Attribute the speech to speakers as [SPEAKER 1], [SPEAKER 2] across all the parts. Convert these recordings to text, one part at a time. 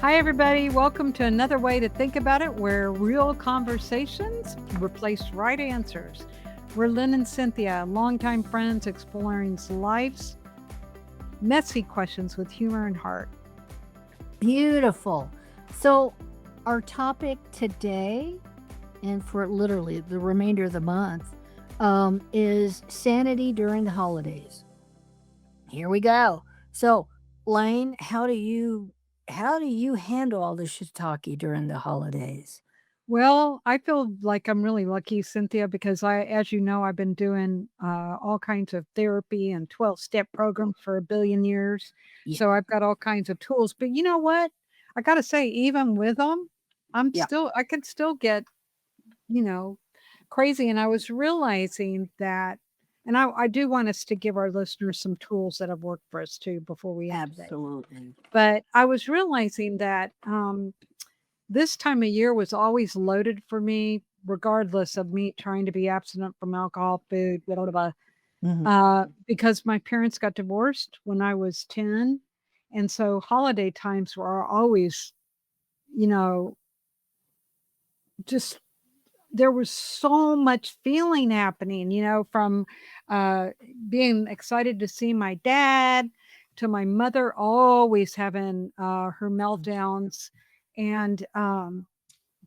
[SPEAKER 1] Hi, everybody. Welcome to another way to think about it where real conversations replace right answers. We're Lynn and Cynthia, longtime friends exploring life's messy questions with humor and heart.
[SPEAKER 2] Beautiful. So, our topic today, and for literally the remainder of the month, is sanity during the holidays. Here we go. So, Lane, how do you handle all the shiitake during the holidays?
[SPEAKER 1] Well, I feel like I'm really lucky, Cynthia, because as you know, I've been doing all kinds of therapy and 12-step programs for a billion years.
[SPEAKER 2] Yeah,
[SPEAKER 1] So I've got all kinds of tools. But you know what? I got to say, even with them,
[SPEAKER 2] yeah,
[SPEAKER 1] I can still get you know, crazy. And I was realizing that, and I do want us to give our listeners some tools that have worked for us too before we end today.
[SPEAKER 2] absolutely.
[SPEAKER 1] But I was realizing that this time of year was always loaded for me, regardless of me trying to be abstinent from alcohol, food, blah, blah, blah,
[SPEAKER 2] Hmm.
[SPEAKER 1] because my parents got divorced when I was 10. And so holiday times were always, you know, just there was so much feeling happening, from uh, being excited to see my dad to my mother always having her meltdowns and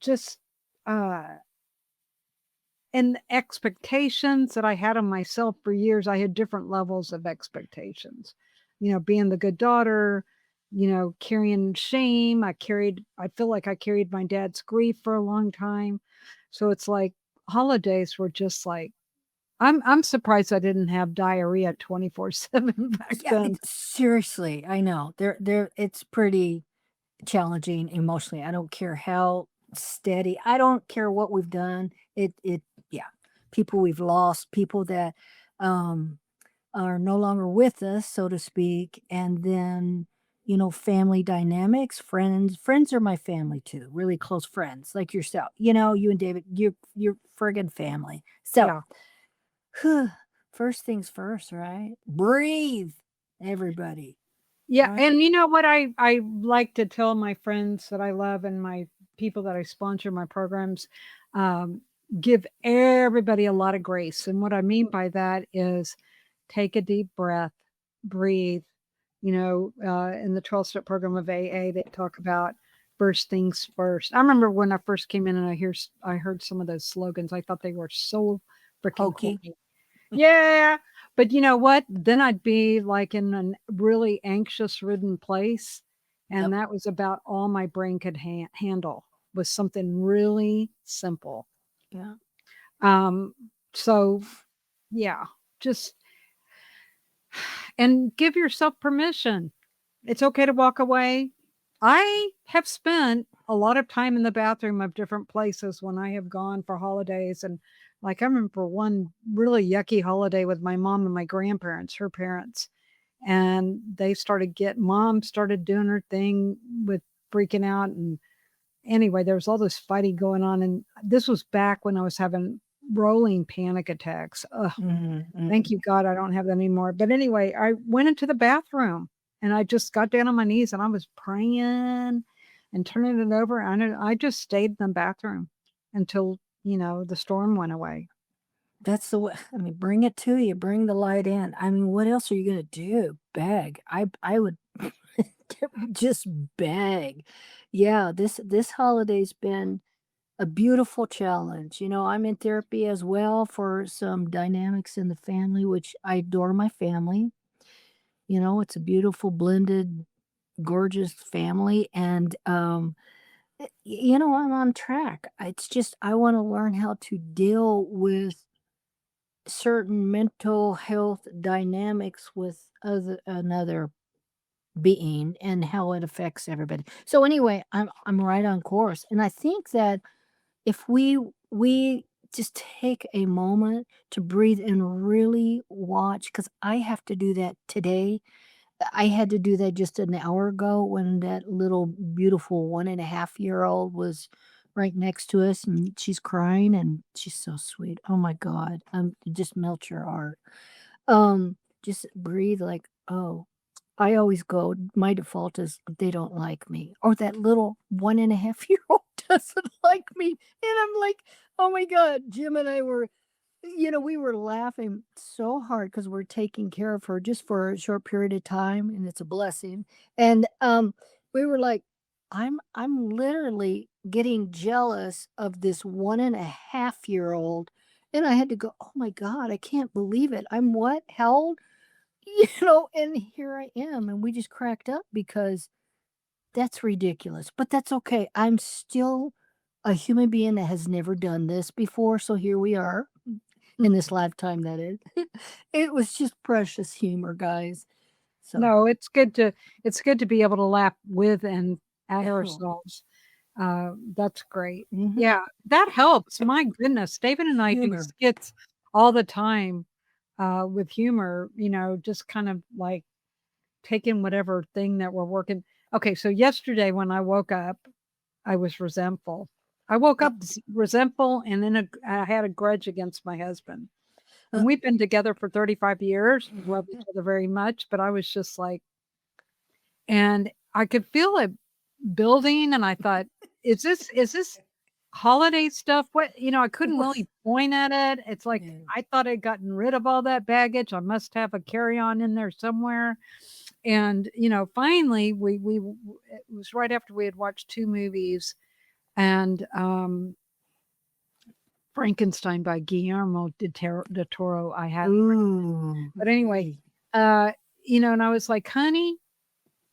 [SPEAKER 1] just uh, and expectations that I had on myself for years. I had different levels of expectations, being the good daughter, carrying shame. I feel like I carried my dad's grief for a long time. So it's like holidays were just like, I'm surprised I didn't have diarrhea 24/7 back
[SPEAKER 2] Yeah,
[SPEAKER 1] then.
[SPEAKER 2] seriously, I know. It's pretty challenging emotionally. I don't care how steady. I don't care what we've done. Yeah. People we've lost, people that um are no longer with us, so to speak, and then family dynamics, friends are my family too, really close friends like yourself. You and David, you're friggin' family. So,
[SPEAKER 1] Yeah.
[SPEAKER 2] first things first, right? Breathe, everybody,
[SPEAKER 1] Yeah,
[SPEAKER 2] right?
[SPEAKER 1] and you know what I like to tell my friends that I love and my people that I sponsor my programs, um, give everybody a lot of grace. And what I mean by that is take a deep breath, breathe. In the 12-step program of AA, they talk about first things first. I remember when I first came in and I heard some of those slogans. I thought they were so freaking
[SPEAKER 2] Hokey.
[SPEAKER 1] corny. Yeah, but you know what? Then I'd be, like, in a really anxious-ridden place, and
[SPEAKER 2] Yep.
[SPEAKER 1] that was about all my brain could handle, was something really simple.
[SPEAKER 2] Yeah.
[SPEAKER 1] Um, so, yeah, just and give yourself permission. It's okay to walk away. I have spent a lot of time in the bathroom of different places when I have gone for holidays, and, like, I remember one really yucky holiday with my mom and my grandparents, her parents, and mom started doing her thing with freaking out, and anyway, there was all this fighting going on, and this was back when I was having rolling panic attacks. Ugh,
[SPEAKER 2] Mhm,
[SPEAKER 1] thank
[SPEAKER 2] mhm.
[SPEAKER 1] you God I don't have that anymore. But anyway, I went into the bathroom and I just got down on my knees and I was praying and turning it over, and I just stayed in the bathroom until, the storm went away.
[SPEAKER 2] That's the way. I mean, bring it to you, bring the light in. I mean, what else are you gonna do? Beg. I would just beg. Yeah, this holiday's been a beautiful challenge. I'm in therapy as well for some dynamics in the family, which I adore my family. It's a beautiful blended, gorgeous family, and I'm on track. It's just I want to learn how to deal with certain mental health dynamics with another being and how it affects everybody. So anyway, I'm right on course, and I think that if we just take a moment to breathe and really watch, because I have to do that today. I had to do that just an hour ago when that little beautiful 1.5-year-old was right next to us, and she's crying, and she's so sweet. Oh my God. It just melts your heart. Just breathe like, oh, I always go, my default is they don't like me, or that little 1.5-year-old doesn't like me. And I'm like, oh my God, Jim and I were, we were laughing so hard because we're taking care of her just for a short period of time, and it's a blessing. And we were like, I'm literally getting jealous of this 1.5-year-old. And I had to go, oh my God, I can't believe it. I'm what? How old? And here I am. And we just cracked up because that's ridiculous. But that's okay. I'm still a human being that has never done this before. So here we are in this lifetime, that is. It was just precious humor, guys. So,
[SPEAKER 1] No, it's good to be able to laugh with and at
[SPEAKER 2] oh,
[SPEAKER 1] ourselves. That's great.
[SPEAKER 2] mhm,
[SPEAKER 1] Yeah, that helps. My goodness, David and I do
[SPEAKER 2] humor.
[SPEAKER 1] skits all the time, with humor, just kind of like taking whatever thing that we're working. Okay, so yesterday when I woke up, I was resentful. I woke
[SPEAKER 2] Uh,
[SPEAKER 1] up resentful, and then I had a grudge against my husband.
[SPEAKER 2] uh,
[SPEAKER 1] And we've been together for 35 years, love each other very much, but I was just like, and I could feel it building, and I thought, "Is this holiday stuff?" I couldn't really point at it. It's like
[SPEAKER 2] yeah.
[SPEAKER 1] I thought I'd gotten rid of all that baggage. I must have a carry-on in there somewhere. And, finally, it was right after we had watched 2 movies, and, Frankenstein by Guillermo del Toro, I highly recommend.
[SPEAKER 2] Ooh,
[SPEAKER 1] But anyway,
[SPEAKER 2] okay.
[SPEAKER 1] uh, and I was like, "Honey,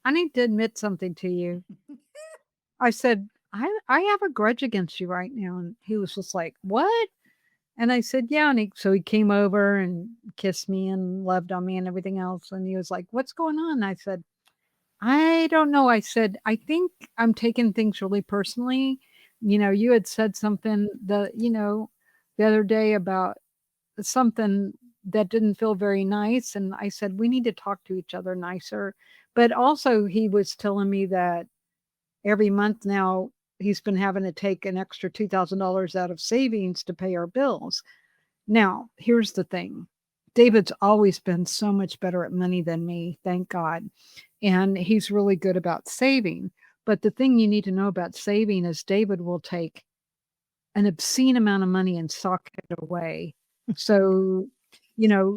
[SPEAKER 1] I need to admit something to you." I said, "I have a grudge against you right now." And he was just like, "What?" And I said, "Yeah." And he came over and kissed me and loved on me and everything else. And he was like, "What's going on?" I said, "I don't know." I said, "I think I'm taking things really personally." You had said something the other day about something that didn't feel very nice. And I said, "We need to talk to each other nicer." But also, he was telling me that every month now he's been having to take an extra $2,000 out of savings to pay our bills. Now, here's the thing. David's always been so much better at money than me, thank God. And he's really good about saving. But the thing you need to know about saving is David will take an obscene amount of money and sock it away. So,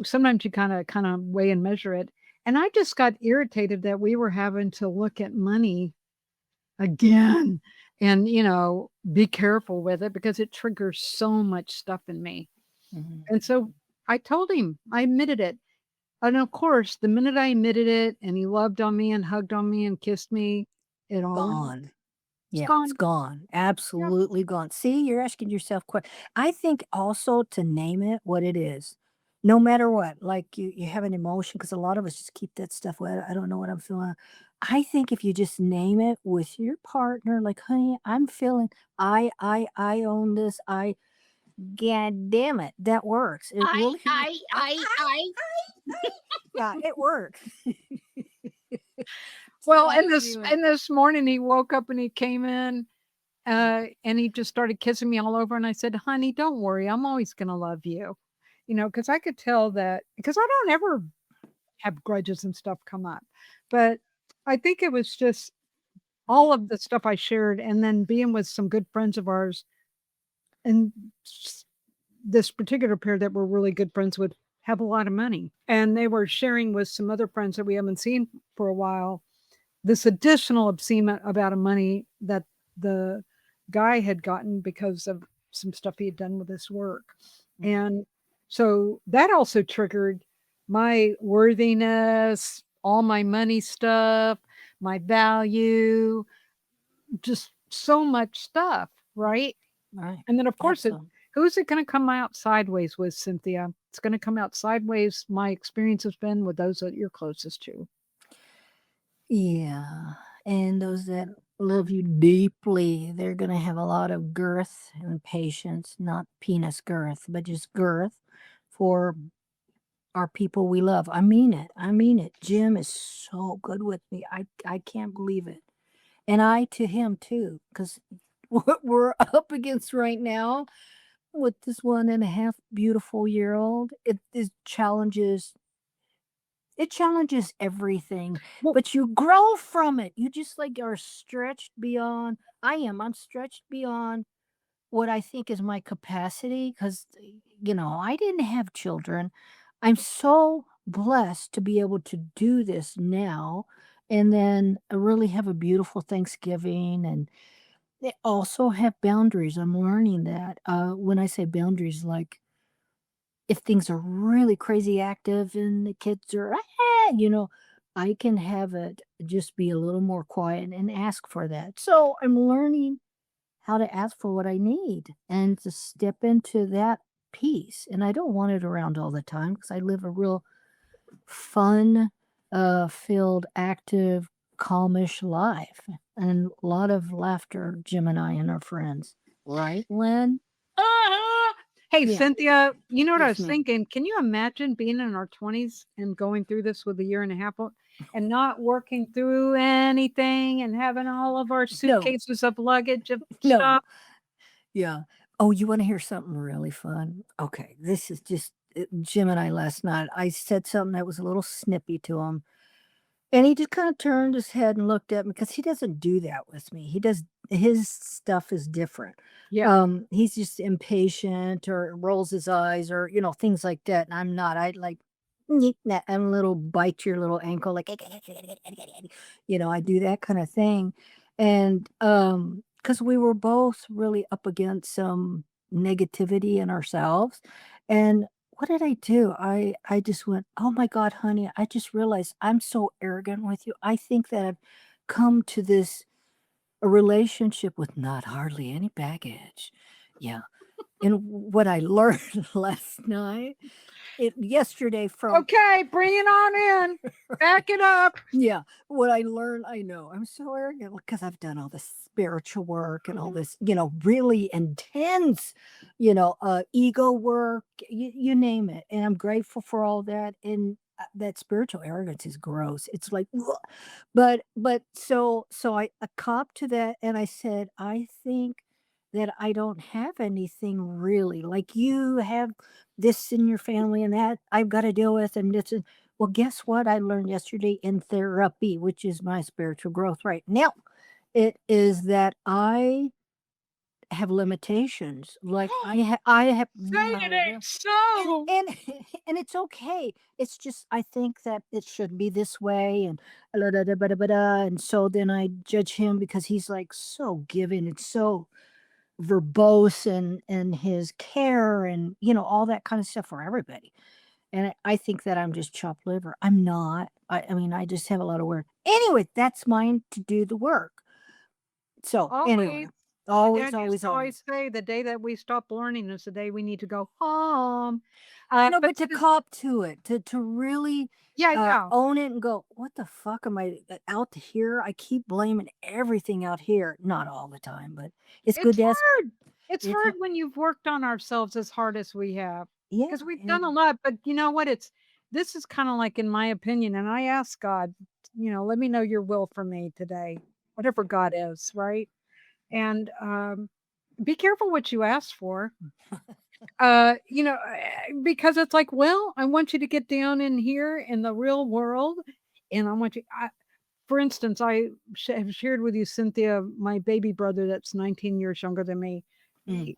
[SPEAKER 1] sometimes you kind of weigh and measure it. And I just got irritated that we were having to look at money again and, be careful with it because it triggers so much stuff in me.
[SPEAKER 2] Mhm.
[SPEAKER 1] And so I told him, I admitted it. And of course, the minute I admitted it and he loved on me and hugged on me and kissed me, it all went away.
[SPEAKER 2] Gone.
[SPEAKER 1] It's
[SPEAKER 2] Yeah, it's
[SPEAKER 1] gone.
[SPEAKER 2] gone.
[SPEAKER 1] Yep.
[SPEAKER 2] Absolutely gone. See, you're asking yourself I think also to name it what it is. No matter what, like you have an emotion because a lot of us just keep that stuff. Well, I don't know what I'm feeling. I think if you just name it with your partner, like, honey, I'm feeling I own this. God damn it, that works. It really yeah, it works.
[SPEAKER 1] Well,
[SPEAKER 2] God
[SPEAKER 1] and this
[SPEAKER 2] damn it.
[SPEAKER 1] and this morning he woke up and he came in, and he just started kissing me all over, and I said, "Honey, don't worry, I'm always gonna love you." Because I could tell that because I don't ever have grudges and stuff come up. But I think it was just all of the stuff I shared and then being with some good friends of ours and this particular pair that we're really good friends with have a lot of money. And they were sharing with some other friends that we haven't seen for a while this additional obscene amount of money that the guy had gotten because of some stuff he had done with his work. And so that also triggered my worthiness, all my money stuff, my value, just so much stuff, right?
[SPEAKER 2] Right.
[SPEAKER 1] And then, of course,
[SPEAKER 2] Absolutely.
[SPEAKER 1] who's it going to come out sideways with, Cynthia? It's going to come out sideways. My experience has been with those that you're closest to.
[SPEAKER 2] Yeah, and those that love you deeply, they're gonna have a lot of girth and patience, not penis girth, but just girth for our people we love. I mean it. I mean it. Jim is so good with me. I can't believe it. And I to him too, because what we're up against right now with this 1.5 beautiful year old, it is challenges It challenges everything,
[SPEAKER 1] Well,
[SPEAKER 2] but you grow from it. You just like are stretched beyond. I'm stretched beyond what I think is my capacity because, I didn't have children. I'm so blessed to be able to do this now and then really have a beautiful Thanksgiving and they also have boundaries. I'm learning that. When I say boundaries, like if things are really crazy active and the kids are, I can have it just be a little more quiet and ask for that. So I'm learning how to ask for what I need and to step into that peace. And I don't want it around all the time because I live a real fun, filled, active, calmish life and a lot of laughter, Jim and I and our friends. Right, Lynn?
[SPEAKER 1] uh-huh. Hey,
[SPEAKER 2] Yeah.
[SPEAKER 1] Cynthia, you know what I
[SPEAKER 2] Yes,
[SPEAKER 1] was
[SPEAKER 2] ma'am.
[SPEAKER 1] thinking? Can you imagine being in our 20s and going through this with a year and a half old and not working through anything and having all of our
[SPEAKER 2] No,
[SPEAKER 1] suitcases of luggage of
[SPEAKER 2] no.
[SPEAKER 1] stuff?
[SPEAKER 2] Yeah. Oh, you wanna hear something really fun? Okay, this is just Jim and I last night, I said something that was a little snippy to him, and he just kinda turned his head and looked at me because he doesn't do that with me. He does his stuff is different.
[SPEAKER 1] Yeah.
[SPEAKER 2] He's just impatient or rolls his eyes or, things like that, and I'm not. I like, "Nyeh, nah," I'm a little bite your little ankle, like, I do that kinda thing, and, because we were both really up against some negativity in ourselves, and what did I do? I just went, "Oh my god, honey, I just realized I'm so arrogant with you. I think that I've come to this a relationship with not hardly any baggage." Yeah, and what I learned last night, it yesterday from
[SPEAKER 1] Okay, bring it on in. Back it up.
[SPEAKER 2] yeah, what I learned, I know, I'm so arrogant because I've done all this spiritual work and all this, really intense, ego work, you name it. And I'm grateful for all that. And that spiritual arrogance is gross. It's like, "Ugh." but so I copped to that and I said, I think that I don't have anything really like you have this in your family and that I've got to deal with and this well, guess what I learned yesterday in therapy, which is my spiritual growth right now? It is that I have limitations. Like I have
[SPEAKER 1] Say it ain't so.
[SPEAKER 2] and and it's okay. It's just I think that it should be this way and da, da, da, ba, da, ba, da, and so then I judge him because he's like so giving and so verbose and his care and all that kind of stuff for everybody. And I think that I'm just chopped liver. I'm not. I mean, I just have a lot of work. Anyway, that's mine to do the work. So, anyway,
[SPEAKER 1] Always. My
[SPEAKER 2] always,
[SPEAKER 1] dad used
[SPEAKER 2] always,
[SPEAKER 1] to always
[SPEAKER 2] always.
[SPEAKER 1] say the day that we stop learning is the day we need to go home.
[SPEAKER 2] No,
[SPEAKER 1] But
[SPEAKER 2] but to
[SPEAKER 1] this
[SPEAKER 2] cop to it, to really
[SPEAKER 1] yeah, yeah.
[SPEAKER 2] own it and go, what the fuck am I out here? I keep blaming everything out here. Not all the time, but it's good
[SPEAKER 1] It's
[SPEAKER 2] to ask.
[SPEAKER 1] hard. It's
[SPEAKER 2] It's
[SPEAKER 1] hard when you've worked on ourselves as hard as we have,
[SPEAKER 2] yeah,
[SPEAKER 1] because 'cause we've done a
[SPEAKER 2] and
[SPEAKER 1] lot, but you know what? This is kinda like in my opinion, and I ask God, "Let me know your will for me today," whatever God is, right? And, be careful what you ask for. Because it's like, well, I want you to get down in here in the real world, and I want you for instance, I have shared with you, Cynthia, my baby brother that's 19 years younger than me.
[SPEAKER 2] mm,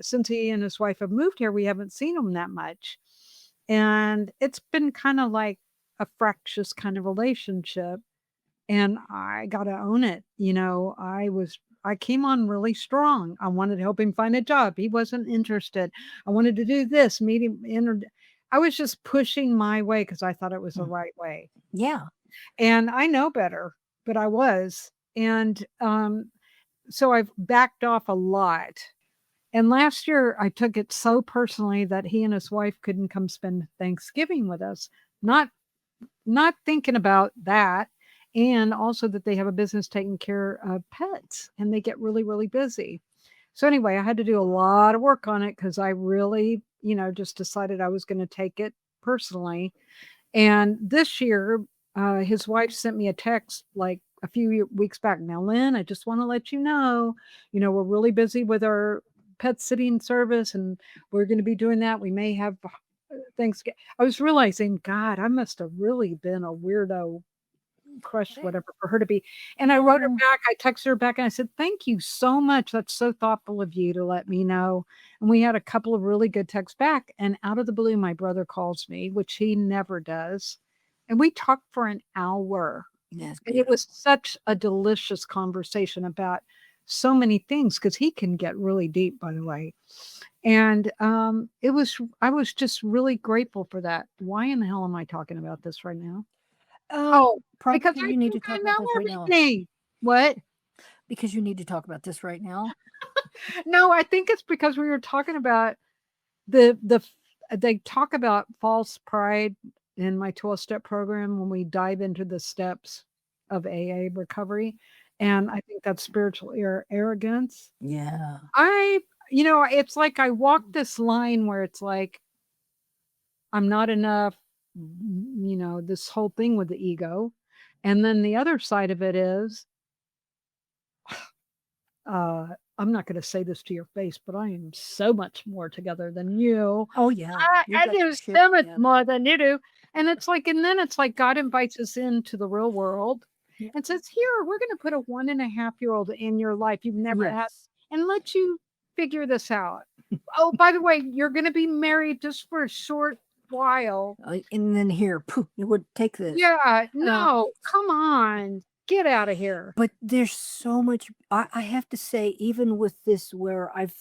[SPEAKER 1] Since he and his wife have moved here, we haven't seen him that much. And it's been kind of like a fractious kind of relationship. And I got to own it. I came on really strong. I wanted to help him find a job. He wasn't interested. I wanted to do this, meet him. I was just pushing my way because I thought it was the
[SPEAKER 2] mm,
[SPEAKER 1] right way.
[SPEAKER 2] yeah.
[SPEAKER 1] And I know better, but I was. And so I've backed off a lot. And last year, I took it so personally that he and his wife couldn't come spend Thanksgiving with us. Not not thinking about that, and also that they have a business taking care of pets, and they get really, really busy. So anyway, I had to do a lot of work on it because I really, just decided I was going to take it personally. And this year, his wife sent me a text like a few weeks back. Now, Lynn, I just want to let we're really busy with our pet sitting service and we're going to be doing that. We may have Thanksgiving. I was realizing, God, I must have really been a weirdo crush,
[SPEAKER 2] Eh,
[SPEAKER 1] whatever, for her to be. And I wrote her
[SPEAKER 2] oh,
[SPEAKER 1] back. I texted her back and I said, "Thank you so much. That's so thoughtful of you to let me know." And we had a couple of really good texts back. And out of the blue, my brother calls me, which he never does. And we talked for an hour.
[SPEAKER 2] that's
[SPEAKER 1] And it was
[SPEAKER 2] beautiful.
[SPEAKER 1] such a delicious conversation about so many things because he can get really deep, by the way. And it was, I was just really grateful for that. Why in the hell am I talking about this right now? Oh,
[SPEAKER 2] Probably
[SPEAKER 1] because
[SPEAKER 2] because
[SPEAKER 1] I
[SPEAKER 2] you need to
[SPEAKER 1] think I
[SPEAKER 2] talk about
[SPEAKER 1] know
[SPEAKER 2] this right now.
[SPEAKER 1] everything. What?
[SPEAKER 2] Because you need to talk about this right now.
[SPEAKER 1] No, I think it's because we were talking about they talk about false pride in my 12-step program when we dive into the steps of AA recovery, and I think that's spiritual arrogance.
[SPEAKER 2] Yeah.
[SPEAKER 1] I it's like I walk this line where it's like I'm not enough, this whole thing with the ego. And then the other side of it is, uh, I'm not gonna say this to your face, but I am so much more together than you.
[SPEAKER 2] Oh, yeah. You
[SPEAKER 1] I
[SPEAKER 2] got
[SPEAKER 1] do
[SPEAKER 2] your shit
[SPEAKER 1] so much
[SPEAKER 2] together.
[SPEAKER 1] more than you do. And then it's like God invites us into the real world
[SPEAKER 2] Yeah.
[SPEAKER 1] and says, "Here, we're gonna put a 1.5-year-old in your life you've never had
[SPEAKER 2] Yes.
[SPEAKER 1] and let you figure this out. Oh, by the way, you're gonna be married just for a short while."
[SPEAKER 2] And then here, poof, it would take this.
[SPEAKER 1] Yeah,
[SPEAKER 2] Uh,
[SPEAKER 1] no, come on. Get out of here.
[SPEAKER 2] but there's so much. I have to say, even with this, where I've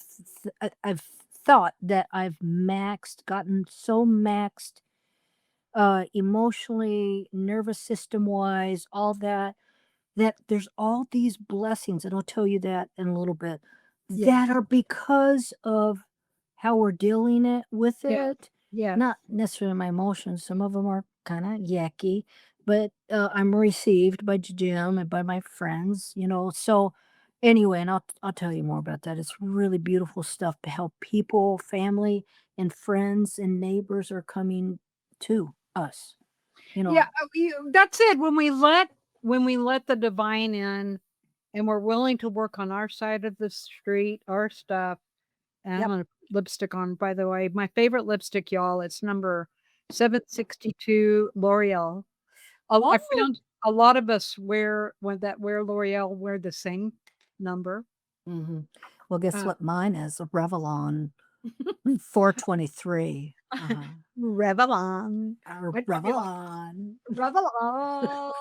[SPEAKER 2] thought that I've gotten so maxed, emotionally, nervous system wise, all that. That there's all these blessings, and I'll tell you that in a little bit,
[SPEAKER 1] Yeah,
[SPEAKER 2] that are because of how we're dealing with
[SPEAKER 1] yeah,
[SPEAKER 2] it.
[SPEAKER 1] yeah.
[SPEAKER 2] Not necessarily my emotions. Some of them are kind of yucky, but I'm received by Jim and by my friends, So anyway, and I'll tell you more about that. It's really beautiful stuff to help people, family, and friends and neighbors are coming to us. You
[SPEAKER 1] Yeah,
[SPEAKER 2] know,
[SPEAKER 1] that's it. When we let the divine in and we're willing to work on our side of the street, our stuff. And I'm
[SPEAKER 2] yep.
[SPEAKER 1] gonna put lipstick on, by the way. My favorite lipstick, y'all, it's number 762 L'Oreal. I
[SPEAKER 2] Oh,
[SPEAKER 1] found a lot of us wear L'Oreal wear the same number.
[SPEAKER 2] hmm. Well, guess
[SPEAKER 1] Uh,
[SPEAKER 2] what mine is? A Revlon 423. Uh-huh.
[SPEAKER 1] Revlon.
[SPEAKER 2] A
[SPEAKER 1] What
[SPEAKER 2] Revlon.
[SPEAKER 1] Revlon.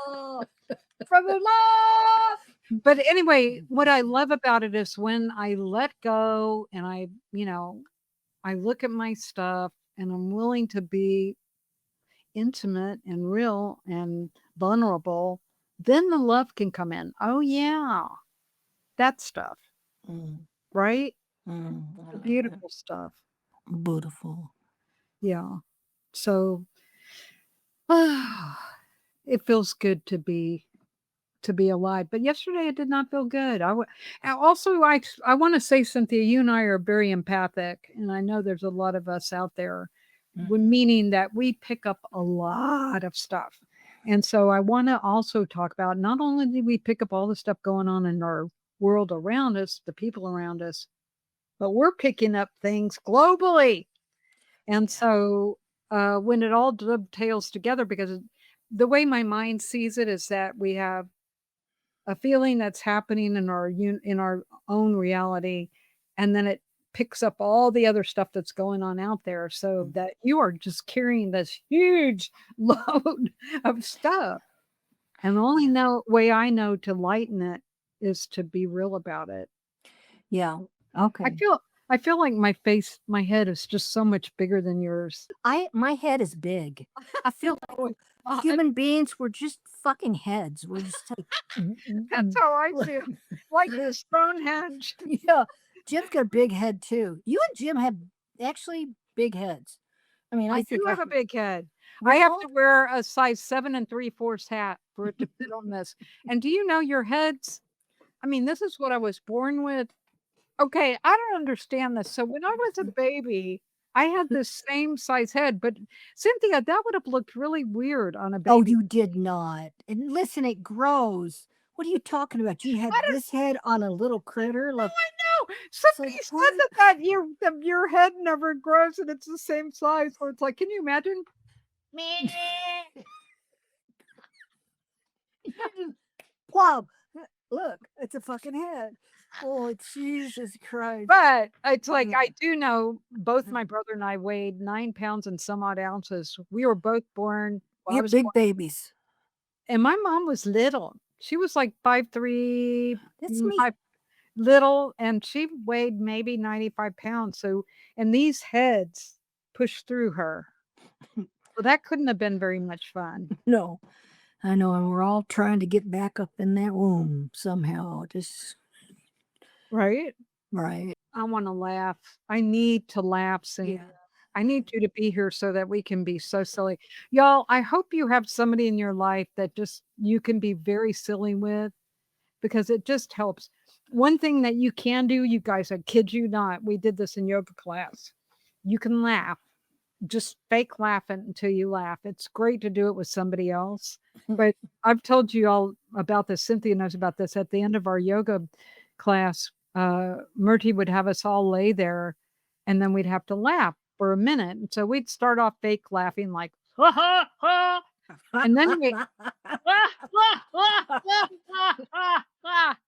[SPEAKER 1] Revlon. But anyway, what I love about it is when I let go and I look at my stuff and I'm willing to be intimate and real and vulnerable, then the love can come in. Oh, yeah, that stuff,
[SPEAKER 2] Mm,
[SPEAKER 1] right? The
[SPEAKER 2] mm.
[SPEAKER 1] beautiful stuff.
[SPEAKER 2] Beautiful.
[SPEAKER 1] Yeah. So it feels good to be alive. But yesterday it did not feel good. And also I want to say, Cynthia, you and I are very empathic, and I know there's a lot of us out there,
[SPEAKER 2] Mhm.
[SPEAKER 1] meaning that we pick up a lot of stuff. And so I want to also talk about not only do we pick up all the stuff going on in our world around us, the people around us, but we're picking up things globally. And
[SPEAKER 2] Yeah.
[SPEAKER 1] so when it all dovetails together, because the way my mind sees it is that we have a feeling that's happening in in our own reality, and then it picks up all the other stuff that's going on out there, so
[SPEAKER 2] Mm,
[SPEAKER 1] that you are just carrying this huge load of stuff. And the only
[SPEAKER 2] yeah.
[SPEAKER 1] way I know to lighten it is to be real about it.
[SPEAKER 2] Yeah.
[SPEAKER 1] I
[SPEAKER 2] Okay.
[SPEAKER 1] feel like my head is just so much bigger than yours.
[SPEAKER 2] My head is big. I feel like
[SPEAKER 1] Oh my god,
[SPEAKER 2] human beings were just fucking heads. We're just like,
[SPEAKER 1] that's how I feel. Like this Stonehenge.
[SPEAKER 2] yeah. Jim's got a big head too. You and Jim have actually big heads. I mean, I
[SPEAKER 1] I
[SPEAKER 2] think
[SPEAKER 1] do
[SPEAKER 2] I
[SPEAKER 1] have a big head. I have
[SPEAKER 2] well,
[SPEAKER 1] to wear a size 7 3/4 hat for it to fit on this. And do you know your heads? I mean, this is what I was born with. Okay, I don't understand this. So when I was a baby, I had this same size head, but Cynthia, that would have looked really weird on a
[SPEAKER 2] oh,
[SPEAKER 1] baby.
[SPEAKER 2] you did not. And listen, it grows. What are you talking about? You
[SPEAKER 1] I
[SPEAKER 2] had
[SPEAKER 1] don't
[SPEAKER 2] this head on a little critter.
[SPEAKER 1] know,
[SPEAKER 2] Look,
[SPEAKER 1] I know.
[SPEAKER 2] It's
[SPEAKER 1] somebody
[SPEAKER 2] like,
[SPEAKER 1] said
[SPEAKER 2] what?
[SPEAKER 1] that your head never grows and it's the same size. So it's like, can you imagine?
[SPEAKER 2] You just plop. Look, it's a fucking head. Oh, Jesus Christ.
[SPEAKER 1] But it's like
[SPEAKER 2] Yeah.
[SPEAKER 1] I do know both my brother and I weighed 9 pounds and some odd ounces. We were both born well, I
[SPEAKER 2] You're
[SPEAKER 1] was
[SPEAKER 2] big
[SPEAKER 1] born
[SPEAKER 2] babies.
[SPEAKER 1] and my mom was little. She was like 5'3",
[SPEAKER 2] That's me.
[SPEAKER 1] 5 little, and she weighed maybe 95 pounds. So and these heads pushed through her. So that couldn't have been very much fun,
[SPEAKER 2] No, I know, and we're all trying to get back up in that womb somehow. Just
[SPEAKER 1] right?
[SPEAKER 2] right.
[SPEAKER 1] I wanna laugh. I need to laugh,
[SPEAKER 2] Yeah.
[SPEAKER 1] Cynthia. I need you to be here so that we can be so silly. Y'all, I hope you have somebody in your life that just you can be very silly with because it just helps. One thing that you can do, you guys, I kid you not, we did this in yoga class. You can laugh. Just fake laughing until you laugh. It's great to do it with somebody else, but I've told you all about this. Cynthia knows about this. At the end of our yoga class, Murty would have us all lay there, and then we'd have to laugh for a minute. And so we'd start off fake laughing like, "Ha, ha, ha," and then we "Ah, ah, ah, ah, ah, ah, ah,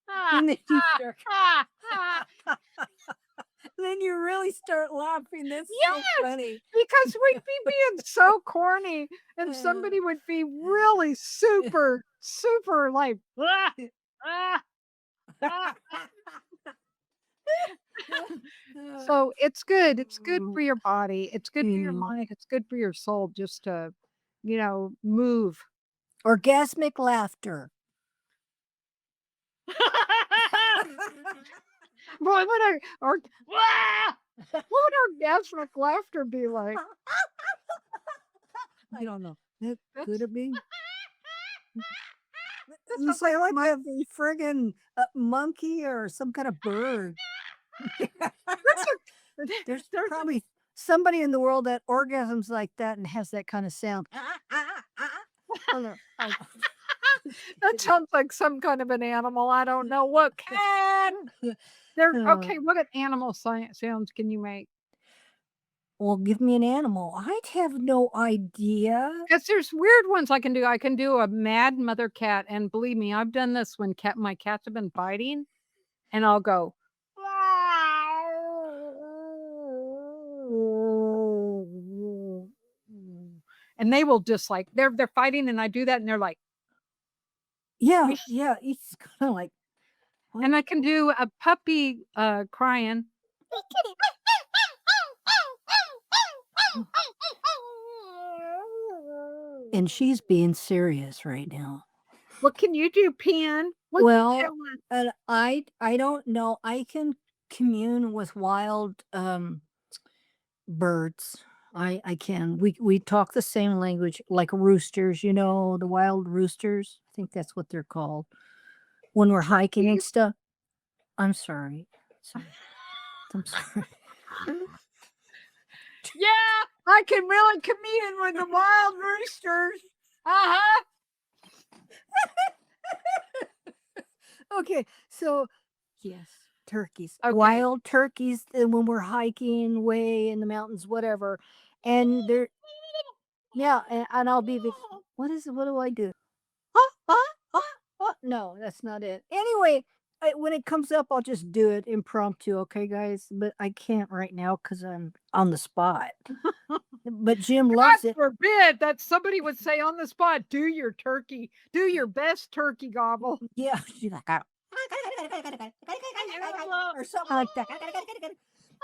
[SPEAKER 1] ah,
[SPEAKER 2] And then you
[SPEAKER 1] ah,
[SPEAKER 2] start.
[SPEAKER 1] ah, ah."
[SPEAKER 2] Then you really start laughing. That's so
[SPEAKER 1] Yes,
[SPEAKER 2] funny.
[SPEAKER 1] because we'd be being so corny, and
[SPEAKER 2] Uh,
[SPEAKER 1] somebody would be really super, super like, "Ah, ah, ah." So it's good. It's good for your body. It's good for your
[SPEAKER 2] Yeah.
[SPEAKER 1] mind. It's good for your soul just to, move.
[SPEAKER 2] Orgasmic laughter.
[SPEAKER 1] Boy, what would orgasmic laughter be like?
[SPEAKER 2] I don't know. It could
[SPEAKER 1] That's
[SPEAKER 2] it be?
[SPEAKER 1] that
[SPEAKER 2] You
[SPEAKER 1] sounds like
[SPEAKER 2] sound like a
[SPEAKER 1] monkey.
[SPEAKER 2] friggin' monkey or some kind of bird.
[SPEAKER 1] That's a
[SPEAKER 2] There's
[SPEAKER 1] there's
[SPEAKER 2] probably somebody in the world that orgasms like that and has that kind of sound. Oh, no. Oh, just
[SPEAKER 1] that
[SPEAKER 2] kidding.
[SPEAKER 1] sounds like some kind of an animal. I don't know what can. There
[SPEAKER 2] Uh,
[SPEAKER 1] okay, what animal sounds can you make?
[SPEAKER 2] well, give me an animal. I'd have no idea.
[SPEAKER 1] 'Cause there's weird ones I can do. I can do a mad mother cat, and believe me, I've done this when my cats have been fighting, and I'll go and they will just like they're fighting and I do that and they're like
[SPEAKER 2] Yeah, yeah. It's kind of like what?
[SPEAKER 1] and I can do a puppy, crying.
[SPEAKER 2] And she's being serious right now.
[SPEAKER 1] What can you do, Pen? What's your
[SPEAKER 2] Well,
[SPEAKER 1] talent?
[SPEAKER 2] and I don't know. I can commune with wild birds. I can. We talk the same language like roosters, the wild roosters. I think that's what they're called. When we're hiking and
[SPEAKER 1] Turkeys?
[SPEAKER 2] stuff. I'm sorry. Sorry. I'm sorry.
[SPEAKER 1] Yeah, I can really commune with the wild roosters. Uh-huh.
[SPEAKER 2] Okay, so yes, turkeys,
[SPEAKER 1] Okay.
[SPEAKER 2] wild turkeys. And when we're hiking way in the mountains, whatever, and they're yeah, and I'll be what is it? What do I do? Huh? Huh? Huh? Huh? No, that's not it. Anyway, when it comes up, I'll just do it impromptu, okay, guys? But I can't right now because I'm on the spot. But Jim
[SPEAKER 1] God
[SPEAKER 2] loves it.
[SPEAKER 1] forbid that somebody would say on the spot, "Do your turkey, do your best turkey gobble."
[SPEAKER 2] Yeah, she's like, or something like that.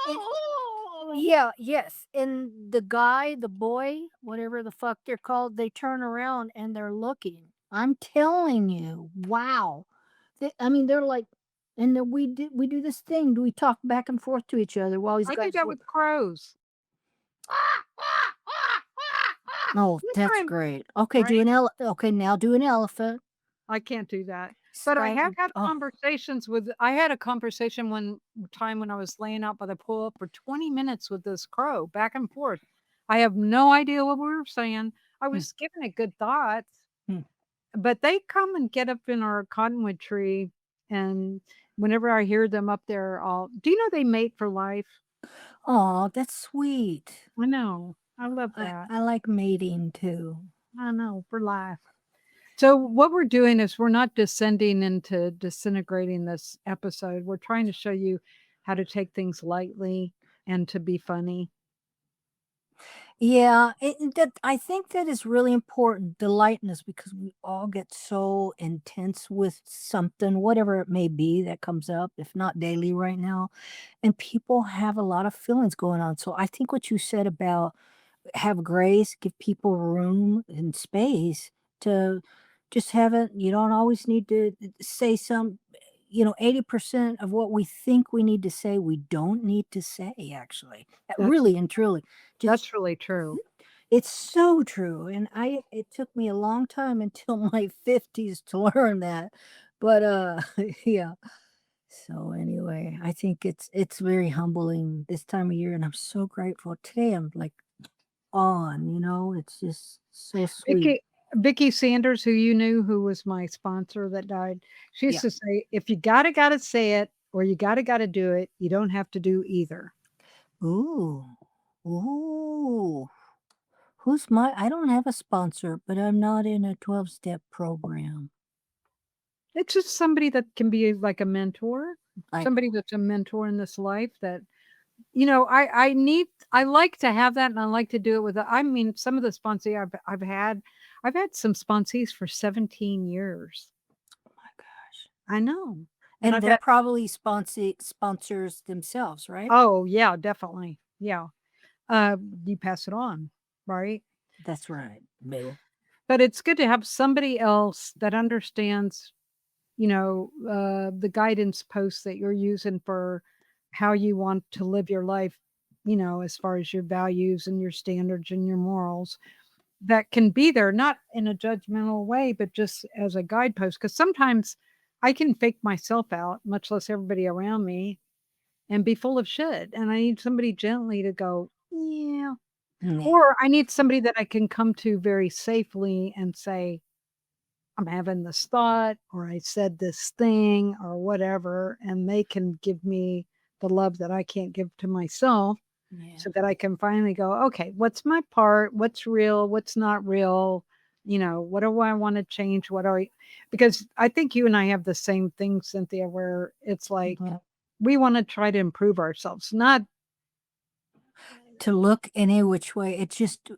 [SPEAKER 2] And yeah, yes. And the guy, the boy, whatever the fuck they're called, they turn around and they're looking. I'm telling you, wow. I mean, they're like, and then we do this thing. We talk back and forth to each other while these
[SPEAKER 1] I do
[SPEAKER 2] guys
[SPEAKER 1] that
[SPEAKER 2] look.
[SPEAKER 1] with crows.
[SPEAKER 2] Oh,
[SPEAKER 1] One
[SPEAKER 2] that's
[SPEAKER 1] time
[SPEAKER 2] great. Okay,
[SPEAKER 1] right?
[SPEAKER 2] Okay, now do an elephant.
[SPEAKER 1] I can't do that. But I have
[SPEAKER 2] Sky.
[SPEAKER 1] had
[SPEAKER 2] Oh,
[SPEAKER 1] conversations with I had a conversation one time when I was laying out by the pool for 20 minutes with this crow back and forth. I have no idea what we were saying. I
[SPEAKER 2] hmm,
[SPEAKER 1] was giving it good thoughts,
[SPEAKER 2] hmm.
[SPEAKER 1] but they come and get up in our cottonwood tree and whenever I hear them up there, all do you know they mate for life?
[SPEAKER 2] Oh, that's sweet.
[SPEAKER 1] I know. I love that.
[SPEAKER 2] I like mating too.
[SPEAKER 1] I know, for life. So what we're doing is we're not descending into disintegrating this episode. We're trying to show you how to take things lightly and to be funny.
[SPEAKER 2] Yeah, that I think that is really important, the lightness, because we all get so intense with something, whatever it may be that comes up, if not daily right now. And people have a lot of feelings going on. So I think what you said about have grace, give people room and space to just have it. You don't always need to say 80% of what we think we need to say, we don't need to say, actually.
[SPEAKER 1] That's
[SPEAKER 2] Really and truly. Just
[SPEAKER 1] that's really true.
[SPEAKER 2] it's so true, and it took me a long time until my 50s to learn that, but, yeah. So, anyway, I think it's very humbling this time of year, and I'm so grateful. Today, I'm, like, it's just so sweet.
[SPEAKER 1] Vicky Vicky Sanders, who you knew, who was my sponsor that died, she used
[SPEAKER 2] Yeah.
[SPEAKER 1] to say, "If you gotta say it or you gotta do it, you don't have to do either."
[SPEAKER 2] Ooh. Ooh. I don't have a sponsor, but I'm not in a 12-step program.
[SPEAKER 1] It's just somebody that can be like a mentor,
[SPEAKER 2] I
[SPEAKER 1] somebody that's a mentor in this life that I like to have that, and I like to do it with I mean, some of the sponsee I've had some sponsees for 17 years.
[SPEAKER 2] Oh my gosh.
[SPEAKER 1] I know, and
[SPEAKER 2] And
[SPEAKER 1] I've
[SPEAKER 2] they're
[SPEAKER 1] had
[SPEAKER 2] probably sponsors themselves, right?
[SPEAKER 1] oh, yeah, definitely, yeah. Uh, you pass it on, right?
[SPEAKER 2] That's right, baby.
[SPEAKER 1] But it's good to have somebody else that understands, the guidance posts that you're using for how you want to live your life, as far as your values and your standards and your morals that can be there, not in a judgmental way, but just as a guidepost. Because sometimes I can fake myself out, much less everybody around me, and be full of shit. And I need somebody gently to go, yeah.
[SPEAKER 2] Yeah.
[SPEAKER 1] Or I need somebody that I can come to very safely and say, I'm having this thought, or I said this thing, or whatever, and they can give me the love that I can't give to myself
[SPEAKER 2] Yeah.
[SPEAKER 1] so that I can finally go, okay, what's my part? What's real? What's not real? What do I want to change? Because I think you and I have the same thing, Cynthia, where it's like
[SPEAKER 2] But
[SPEAKER 1] we want to try to improve ourselves, not,
[SPEAKER 2] to look any which way, it just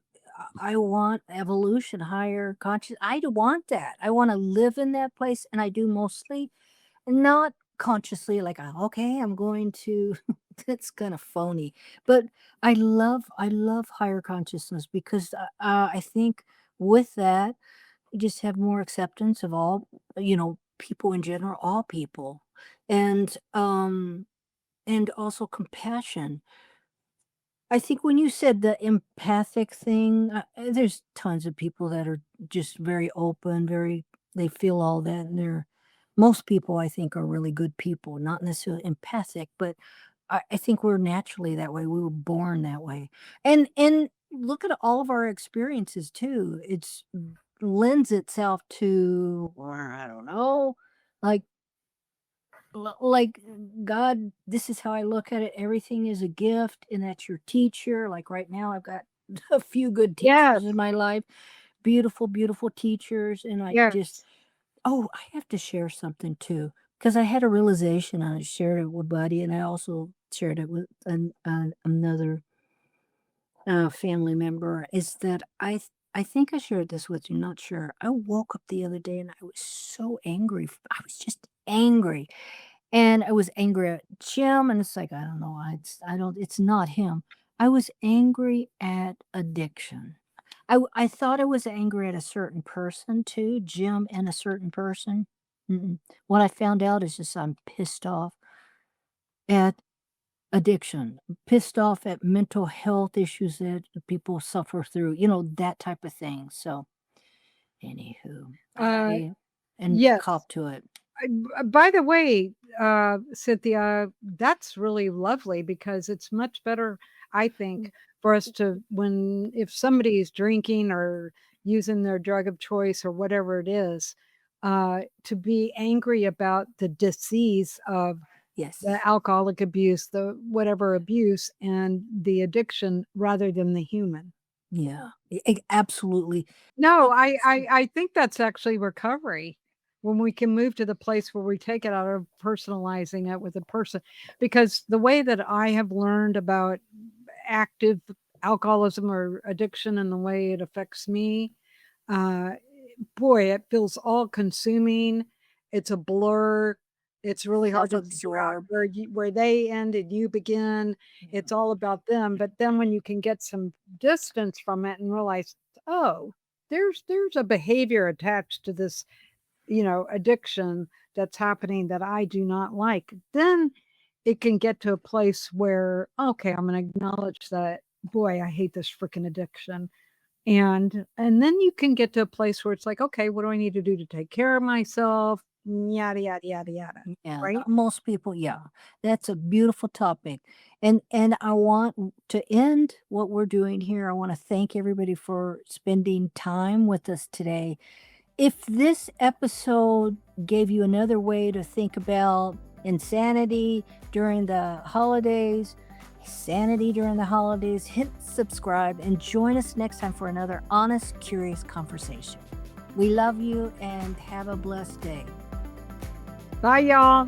[SPEAKER 2] I want evolution, higher conscious I want that. I wanna live in that place, and I do mostly not consciously, like, "Okay, I'm going to" that's kinda phony, but I love higher consciousness because, I think with that, you just have more acceptance of all, people in general, all people, and, and also compassion. I think when you said the empathic thing, there's tons of people that are just very open, they feel all that, and most people I think are really good people, not necessarily empathic, but I think we're naturally that way. We were born that way, and look at all of our experiences too. It's lends itself to, or I don't know, like like God, this is how I look at it. Everything is a gift, and that's your teacher. Like right now, I've got a few good
[SPEAKER 1] yes,
[SPEAKER 2] teachers in my life, beautiful, beautiful teachers. And
[SPEAKER 1] yes,
[SPEAKER 2] oh, I have to share something too, because I had a realization and I shared it with Buddy, and I also shared it with another family member. Is that I think I shared this with you, not sure. I woke up the other day and I was so angry. I was just angry and I was angry at Jim, and it's like, I don't know, it's not him. I was angry at addiction. I thought I was angry at a certain person too, Jim and a certain person. Mm-mm. What I found out is just I'm pissed off at addiction, pissed off at mental health issues that people suffer through, that type of thing. So, anywho,
[SPEAKER 1] uh,
[SPEAKER 2] I and
[SPEAKER 1] yes.
[SPEAKER 2] cop to it.
[SPEAKER 1] By the way, Cynthia, that's really lovely because it's much better, I think, for us to if somebody is drinking or using their drug of choice or whatever it is, to be angry about the disease of the
[SPEAKER 2] Yes.
[SPEAKER 1] alcoholic abuse, the whatever abuse, and the addiction rather than the human.
[SPEAKER 2] Yeah. Absolutely.
[SPEAKER 1] No,
[SPEAKER 2] Thank you
[SPEAKER 1] I think that's actually recovery when we can move to the place where we take it out of personalizing it with a person. Because the way that I have learned about active alcoholism or addiction and the way it affects me, uh, boy, it feels all consuming. It's a blur. It's really hard to figure out
[SPEAKER 2] self-absorbed.
[SPEAKER 1] where they end and you begin.
[SPEAKER 2] Yeah.
[SPEAKER 1] It's all about them. But then when you can get some distance from it and realize, oh, there's a behavior attached to this, addiction that's happening that I do not like, then it can get to a place where, okay, I'm gonna acknowledge that, boy, I hate this freaking addiction. And then you can get to a place where it's like, okay, what do I need to do to take care of myself? Yada yada yada yada.
[SPEAKER 2] Yeah,
[SPEAKER 1] Right?
[SPEAKER 2] most people, yeah. That's a beautiful topic. And I want to end what we're doing here. I want to thank everybody for spending time with us today. If this episode gave you another way to think about insanity during the holidays, sanity during the holidays, hit subscribe and join us next time for another honest, curious conversation. We love you and have a blessed day.
[SPEAKER 1] Bye, y'all.